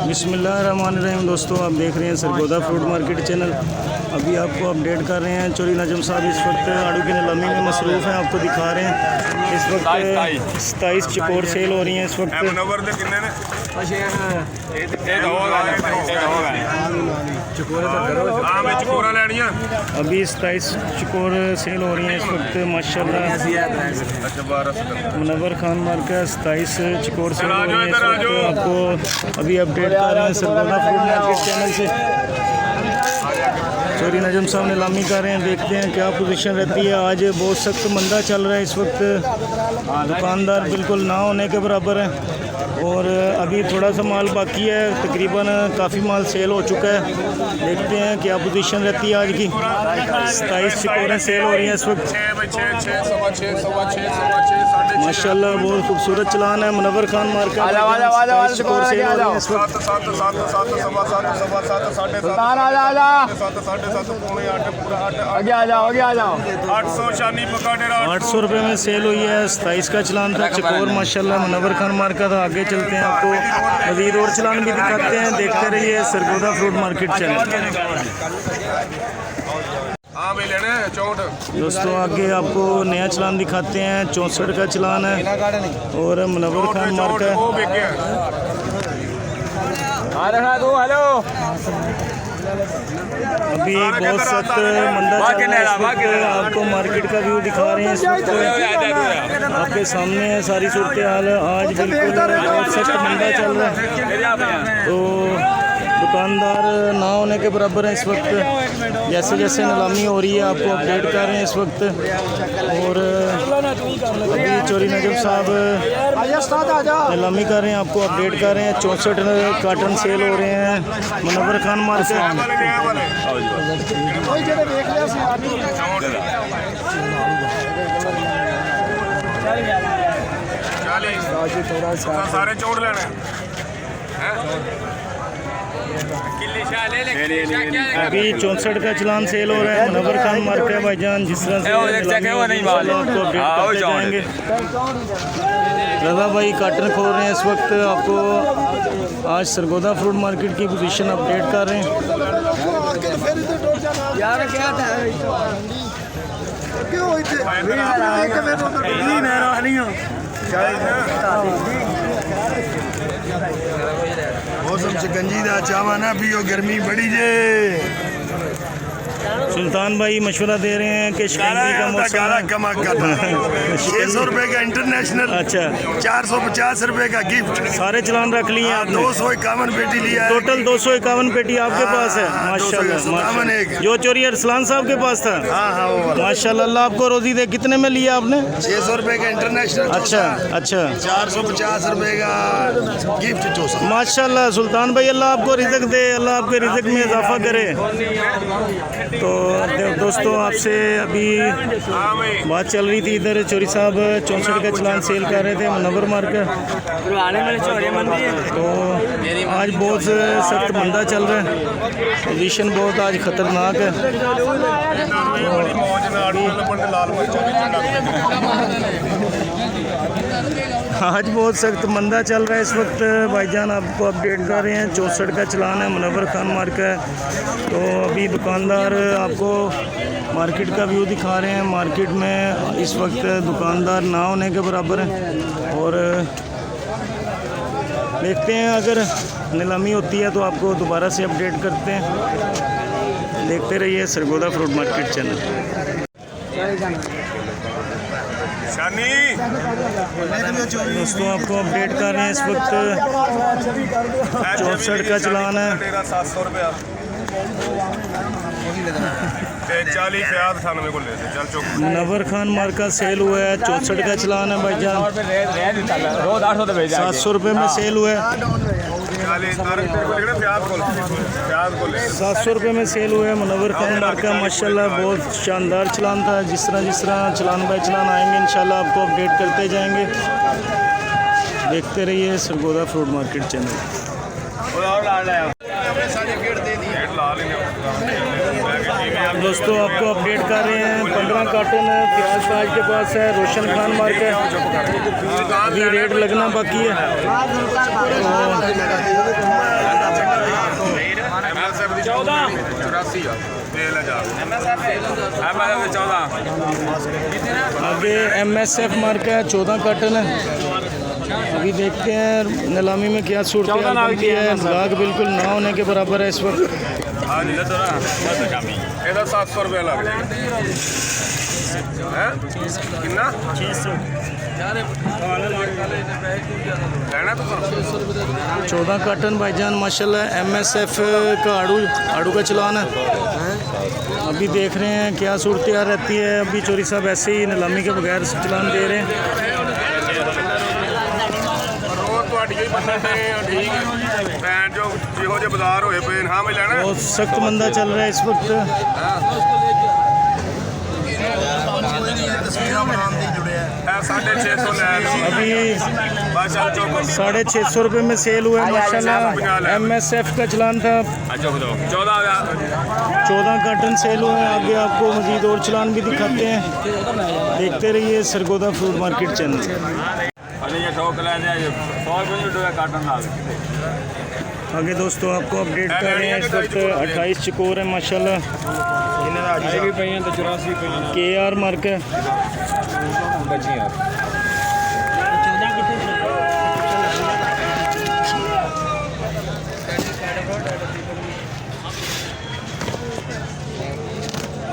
बिस्मिल्लाहिर्रहमानिर्रहीम। दोस्तों आप देख रहे हैं सरगोदा फ्रूट मार्केट चैनल। अभी आपको अपडेट कर रहे हैं। चोरी नजम साहब इस वक्त आड़ू की नीलामी में मसरूफ़ हैं। आपको दिखा रहे हैं इस वक्त 27 चिकोर सेल हो रही हैं इस वक्त। अभी 27 चिकोर सेल हो रही हैं इस वक्त माशाल्लाह। मुनव्वर खान मार्का 27 चिकोर सेल हो रही है इस वक्त। आपको अभी अपडेट कर रहे हैं सरगोदा फ्रूट मार्केट चैनल से। चोरी नजम साहब नीलामी कर रहे हैं। देखते हैं क्या पोजीशन रहती है। आज बहुत सख्त मंदा चल रहा है इस वक्त। दुकानदार बिल्कुल ना होने के बराबर है और अभी थोड़ा सा माल बाकी है। तकरीबन काफ़ी माल सेल हो चुका है। देखते हैं क्या पोजीशन रहती है आज की। 27 चिकोरें सेल हो रही हैं इस वक्त माशाल्लाह। बहुत खूबसूरत चलान है। मुनव्वर खान मार्केट चिकोर सेल हो रही है इस वक्त। 800 रुपये में सेल हुई है। 27 का चलान था चिकोर माशाल्लाह। मुनव्वर खान मार्का था। आगे चलते हैं आपको मज़ीद और चलान भी दिखाते हैं। देखते रहिए सरगोदा फ्रूट मार्केट चैनल। दोस्तों आगे आपको नया चलान दिखाते हैं। 64 का चलान है और मुनव्वर खान मार्का। अभी बहुत सख्त मंदा चल रहा है। आपको मार्केट का व्यू दिखा रहे हैं इस वक्त। आपके सामने है सारी सूरत हाल। आज बिल्कुल बहुत सख्त मंदा चल रहा है तो दुकानदार ना होने के बराबर है इस वक्त। जैसे जैसे नीलामी हो रही है आपको अपडेट कर रहे हैं इस वक्त। और अभी चोरी नजम साहब नीलामी कर रहे हैं। आपको अपडेट कर रहे हैं। 64 कार्टन सेल हो रहे हैं मुनव्वर खान मार्केट। सारे चोड़ लेने अभी 64 का चलान सेल हो रहा है मुनव्वर खान मार्का भाईजान। जिस तरह से आपको अपडेट करते जाएंगे। रज़ा भाई काटन खोल रहे हैं इस वक्त। आपको आज सरगोदा फ्रूट मार्केट की पोजीशन अपडेट कर रहे हैं। मौसम शिकंजी दा चावा ना पियो, गर्मी बड़ी जे। सुल्तान भाई मशवरा दे रहे हैं कि शिकंजी का मौसम 600 रुपए का इंटरनेशनल। अच्छा 450 रुपए का गिफ्ट। सारे चलान रख लिए आपने। 251 पेटी लिया है। टोटल 251 पेटी आपके पास है माशाल्लाह। जो चोरी अरसलान साहब के पास था। माशाल्लाह अल्लाह आपको रोजी दे। कितने में लिया आपने? 600 रुपए का इंटरनेशनल। अच्छा अच्छा 450 रुपए का गिफ्ट चोसा। माशाल्लाह सुल्तान भाई अल्लाह आपको रिज़्क दे। अल्लाह आपके रिज़्क में इजाफा करे। तो दोस्तों आपसे अभी बात चल रही थी। इधर चोरी साहब 64 का चलान सेल कर रहे थे मुनव्वर मार्का। तो आज बहुत सख्त मंदा चल रहा है। पोजीशन बहुत आज ख़तरनाक है। आज बहुत सख्त मंदा चल रहा है इस वक्त भाईजान। आपको अपडेट कर रहे हैं। 64 का चलान है मुनव्वर खान मार्का है। तो अभी दुकानदार आपको मार्केट का व्यू दिखा रहे हैं। मार्केट में इस वक्त दुकानदार ना होने के बराबर है और देखते हैं अगर नीलामी होती है तो आपको दोबारा से अपडेट करते हैं। देखते रहिए सरगोदा फ्रूट मार्केट चैनल। दोस्तों आपको अपडेट कर रहे हैं इस वक्त 64 का चलान है। मुनव्वर खान मार्का सेल हुआ है। 64 का चलान है भाईजान। 700 रुपये में सेल हुआ है। 700 रुपये में सेल हुआ है मुनव्वर खान मार्का माशाल्लाह। बहुत शानदार चलान था। जिस तरह चलान बाय चलान आएंगे इंशाल्लाह आपको अपडेट करते जाएंगे। देखते रहिए सरगोदा फ्रूट मार्केट चैनल। दोस्तों आपको अपडेट कर रहे हैं 15 कार्टन प्याज ताज के पास है, रोशन खान मार्केट। अभी रेट लगना बाकी है। आगे MSF मार्क है, 14 कार्टन है। अभी देखते हैं नीलामी में क्या सूरत बनती है। लाग बिल्कुल ना होने के बराबर है इस वक्त। 700 रुपये लग जाए 14 कार्टन भाईजान माशाल्लाह MSF का आड़ू का चलान है। अभी देख रहे हैं क्या सूरत रहती है। अभी चोरी साहब ऐसे ही नीलामी के बगैर चलान दे रहे हैं। बहुत सख्त मंदा चल रहा है इस वक्त। अभी 650 रुपये में सेल हुआ है माशाल्लाह। MSF का चलान था 14 कार्टन सेल हुए हैं। आगे आपको मज़ीद और चलान भी दिखाते हैं। देखते रहिए सरगोदा फ्रूट मार्केट चैनल। आगे दोस्तों आपको अपडेट कर रहे हैं। इस वक्त 28 चिकोर है माशाल्लाह। KR मार्क है।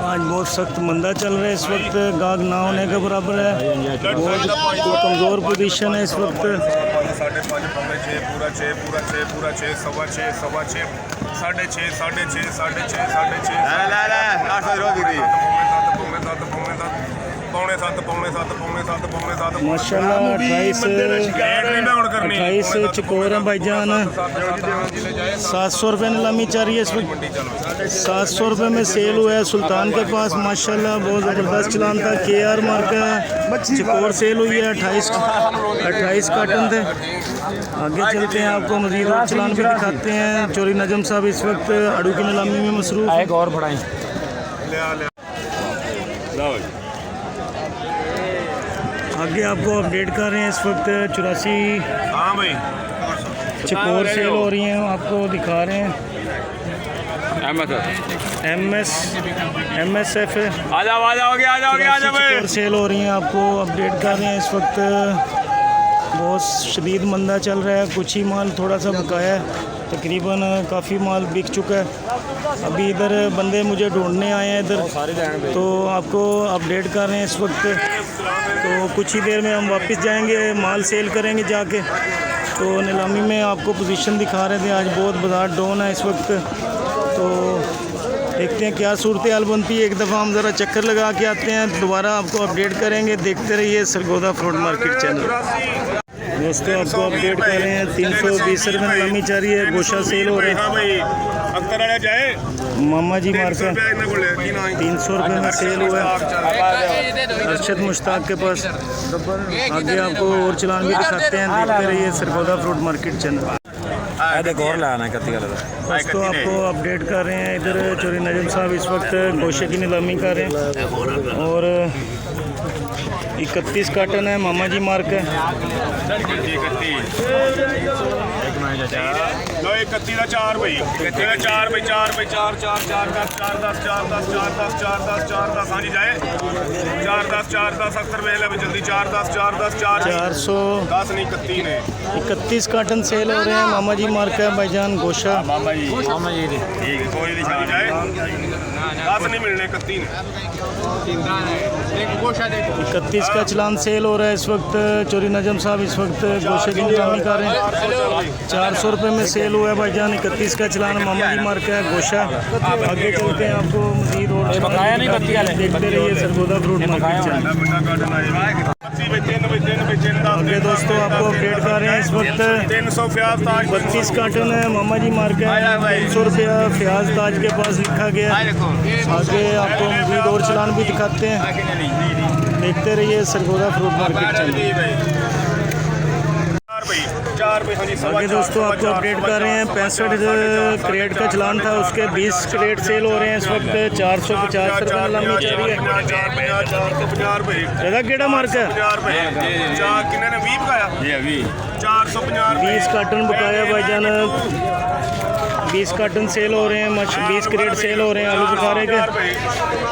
आज बहुत सख्त मंदा चल रहा है इस वक्त। गाग ना होने के बराबर है। बहुत कमज़ोर पोजीशन है इस वक्त। 7 माशाल्लाह 28 चिकोर है भाईजान। 700 रुपये नीलामी चल रही है इस वक्त। 700 रुपये में सेल हुआ है सुल्तान के पास माशाल्लाह। बहुत ज़बरदस्त चलान था। KR मार्क है। चिकोर सेल हुई है 28 कार्टन थे। आगे चलते हैं आपको मज़ीद और चलान भी दिखाते हैं। चोरी नजम साहब इस वक्त आड़ू की नीलामी में मसरूफ़। एक और बढ़ाएं। आगे आपको अपडेट कर रहे हैं। इस वक्त 84 हाँ भाई चिकोर सेल हो रही हैं। आपको दिखा रहे हैं MSF आ जाओ चिकोर सेल हो रही हैं। आपको अपडेट कर रहे हैं। इस वक्त बहुत शदीद मंदा चल रहा है। कुछ ही माल थोड़ा सा बकाया है। तकरीबन काफ़ी माल बिक चुका है। अभी इधर बंदे मुझे ढूंढने आए हैं इधर, तो आपको अपडेट कर रहे हैं इस वक्त। तो कुछ ही देर में हम वापस जाएंगे, माल सेल करेंगे जाके। तो नीलामी में आपको पोजीशन दिखा रहे थे। आज बहुत बाज़ार डाउन है इस वक्त। तो देखते हैं क्या सूरत हाल बनती है। एक दफ़ा हम ज़रा चक्कर लगा के आते हैं, दोबारा आपको अपडेट करेंगे। देखते रहिए सरगोदा फ्रूट मार्केट चैनल। दोस्तों आपको अपडेट कर रहे हैं 320 रुपये नीलामी चल रही है। गोशा सेल हो रहा है। मामा जी मार्केट 300 रुपये में सेल हुआ है अरशद मुश्ताक के पास। आगे आपको और चलान भी दिखाते हैं। देखते रहिए सरगोदा फ्रूट मार्केट चैनल। दोस्तों आपको अपडेट कर रहे हैं। इधर चोरी नजम साहब इस वक्त गोशे की नीलामी कर रहे हैं। और 31 कार्टन है। मामा जी मार्क है। 31 का 4 भाई 4 भाई 4 भाई 4 4 4 10 4 10 4 10 4 10 4 10 4 10 हाँ जी जाए 4 10 4 10 अख्तर में ले जल्दी 4 10 4 10 410 नहीं 31 है। 31 कार्टन सेल हो रहे हैं। मामा जी मार्क है भाईजान गोशा। मामा जी ठीक है कोई नहीं जाए 10 नहीं मिलने 31 31 का चलान सेल हो रहा है इस वक्त। चोरी नजम साहब इस वक्त गोशे की नीलामी कर रहे हैं। 400 रुपये में सेल हुआ है भाईजान। 31 का चलान मामा जी मार्क है गोशा। आगे चलते हैं आपको मज़ीद और देखते रहिए सरगोदा फ्रूट मार्केट चैनल। आगे दोस्तों आपको अपडेट कर रहे हैं। इस वक्त 32 कार्टन है। मामा जी मार्क है। 300 रुपया फ्याज ताज के पास लिखा गया। आगे आपको मज़ीद और चलान भी दिखाते हैं। देखते रहिए सरगोदा फ्रूट मार्केट चैनल। 4 भाई हाँ जी आगे दोस्तों आपको अपडेट कर रहे हैं 65 क्रेट का चलान था, उसके 20 क्रेट सेल हो रहे हैं इस वक्त 450 रुपये नीलामी चल रही है। 450 रुपये जगह केड़ा मार्क है 50 रुपये 4 किन्ने ने 20 बकाया 450 रुपये 20 कार्टन बकाया भाईजान, 20 कार्टन सेल हो रहे हैं, 20 क्रेट सेल हो रहे हैं आलू बुखारे के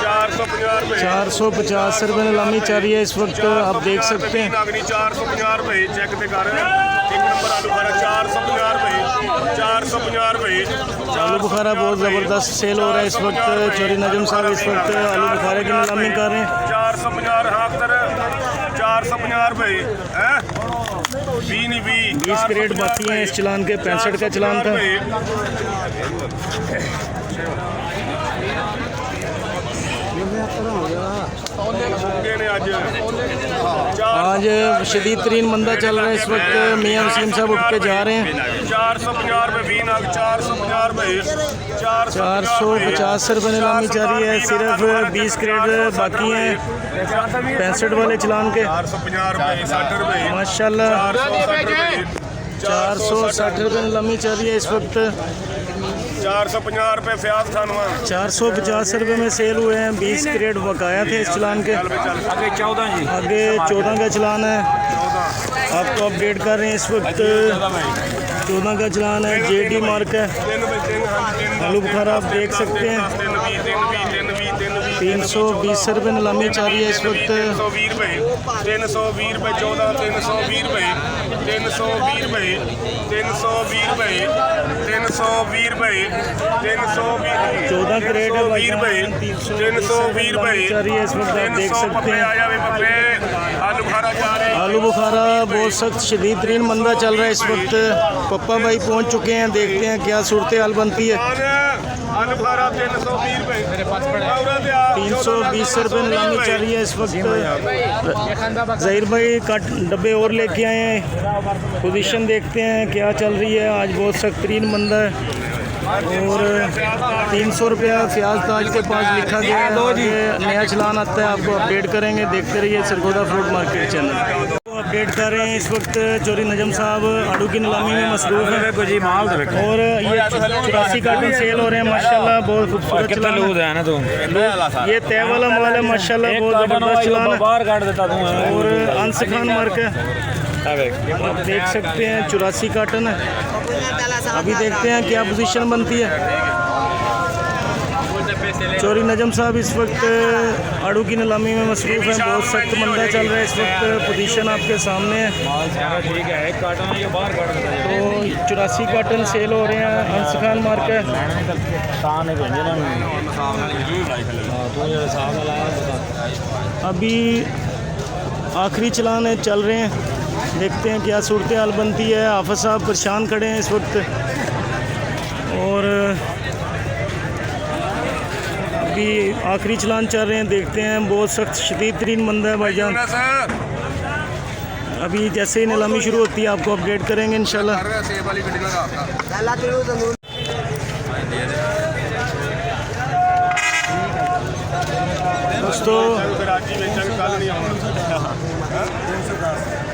450 रुपये 450 रुपये नीलामी चल रही है इस वक्त, आप देख सकते हैं। 450 रुपये चेक ते कर एक नंबर आलू बुखारा 450 रुपये 450 रुपये आलू बुखारा बहुत ज़बरदस्त सेल हो रहा है इस वक्त। चोरी नजम साहब इस वक्त आलू बुखारे की नीलामी कर रहे हैं। 450 हाथर 450 रुपये है 20 क्रेट बाकी हैं इस चलान के, 65 का चलान था। आज शदीद तरीन मंदा चल रहा है इस वक्त। मियाँ वसीम साहब उठ के जा रहे हैं। 450 रुपये 450 रुपये 450 रुपये नीलामी चल रही है, सिर्फ 20 क्रेट बाकी हैं 65 वाले चलान के। 450 रुपये 60 रुपये माशाल्लाह 460 रुपये नीलामी चल रही है इस वक्त। 450 रुपये फ्याज खानवा 450 रुपये में सेल हुए हैं, 20 क्रेट बकाया थे इस चलान के। आगे 14 जी आगे 14 का चलान है, आपको अपडेट कर रहे हैं इस वक्त। 14 का चलान है, JD मार्क है। आलू बुखारा आप देख सकते हैं 320 रुपये नीलामी चल रही है इस वक्त। 320 रुपये 320 रुपये 14 320 रुपये 320 रुपये 320 रुपये 320 रुपये 14 क्रेट है भाई, 320 रुपये चल रही है इस वक्त, आप देख सकते हैं। आलू बुखारा जा रहे आलू बुखारा बहुत सख्त शदीद तरीन मंदा चल रहा है इस वक्त। पप्पा भाई पहुंच चुके हैं, देखते हैं क्या सूरत हाल बनती है। आलू बुखारा 320 रुपये 320 रुपये नीलामी चल रही है इस वक्त। जहीर भाई कट डब्बे और लेके आए हैं, पोजीशन देखते हैं क्या चल रही है। आज बहुत सख्त तरीन मंदा है और 300 रुपया फ्याज ताज के पास लिखा गया है। आगे नया चलान आता है, आपको अपडेट करेंगे, देखते रहिए Sargodha fruit market channel. Update कर रहे हैं इस वक्त चोरी नजम साहब आड़ू की नीलामी में मसरूफ है और ये 84 कार्टन सेल हो रहे हैं माशाल्लाह, बहुत खूबसूरत चलान है। ये तय वाला माल है माशाल्लाह, बहुत ज़बरदस्त चलान है और अंस खान मार्क है, आप देख सकते हैं 84 कार्टन है। अभी देखते हैं क्या पोजीशन बनती है। चोरी नजम साहब इस वक्त आड़ू की नीलामी में मसरूफ है, बहुत सख्त मंदा चल रहा है इस वक्त। पोजीशन आपके सामने है, तो 84 कार्टन सेल हो रहे हैं, अंस खान मार्क है। अभी आखिरी चलान है चल रहे हैं, देखते हैं क्या सूरत हाल बनती है। हाफिज साहब परेशान खड़े हैं इस वक्त और अभी आखिरी चलान चल रहे हैं, देखते हैं। बहुत सख्त शदीद तरीन मंदा है भाईजान। अभी जैसे ही नीलामी शुरू होती है आपको अपडेट करेंगे इंशाल्लाह। दोस्तों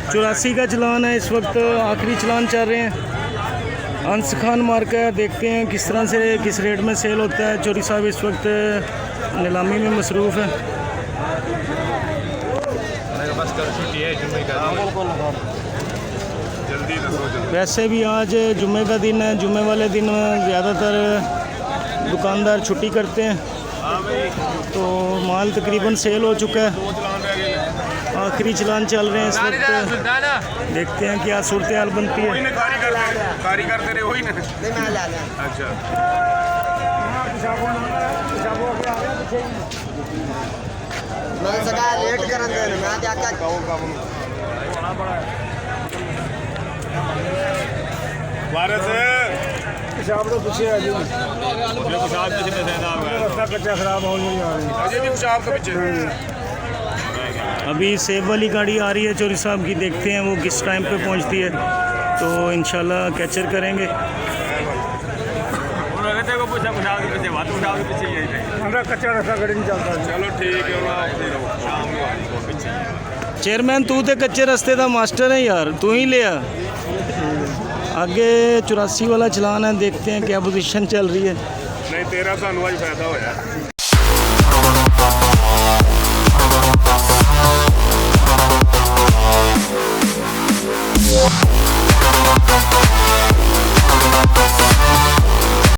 84 का चलान है इस वक्त, आखिरी चलान चल रहे हैं। अंस खान मार्क है, देखते हैं किस तरह से किस रेट में सेल होता है। चोरी साहब इस वक्त नीलामी में मसरूफ़ है। वैसे भी आज जुम्मे का दिन है, जुम्मे वाले दिन ज़्यादातर दुकानदार छुट्टी करते हैं, तो माल तकरीबन सेल हो चुका है। आखिरी चलान चल रहे हैं इस वक्त, देखते हैं क्या सूरत हाल बनती है। पेशाब तो पीछे आ जाओ, कच्चा खराब हो अभी सेब वाली गाड़ी आ रही है चोरी साहब की, देखते हैं वो किस टाइम पे पहुंचती है, तो इंशाल्लाह कैचर करेंगे। कच्चा रास्ता गाड़ी नहीं चलता। चलो ठीक है। चेयरमैन तू तो कच्चे रास्ते का मास्टर है यार, तू ही लिया। आगे 84 वाला चलान है, देखते हैं क्या पोजीशन चल रही है। नहीं 13 ਸਾਨੂੰ ਅੱਜ ਫਾਇਦਾ ਹੋਇਆ।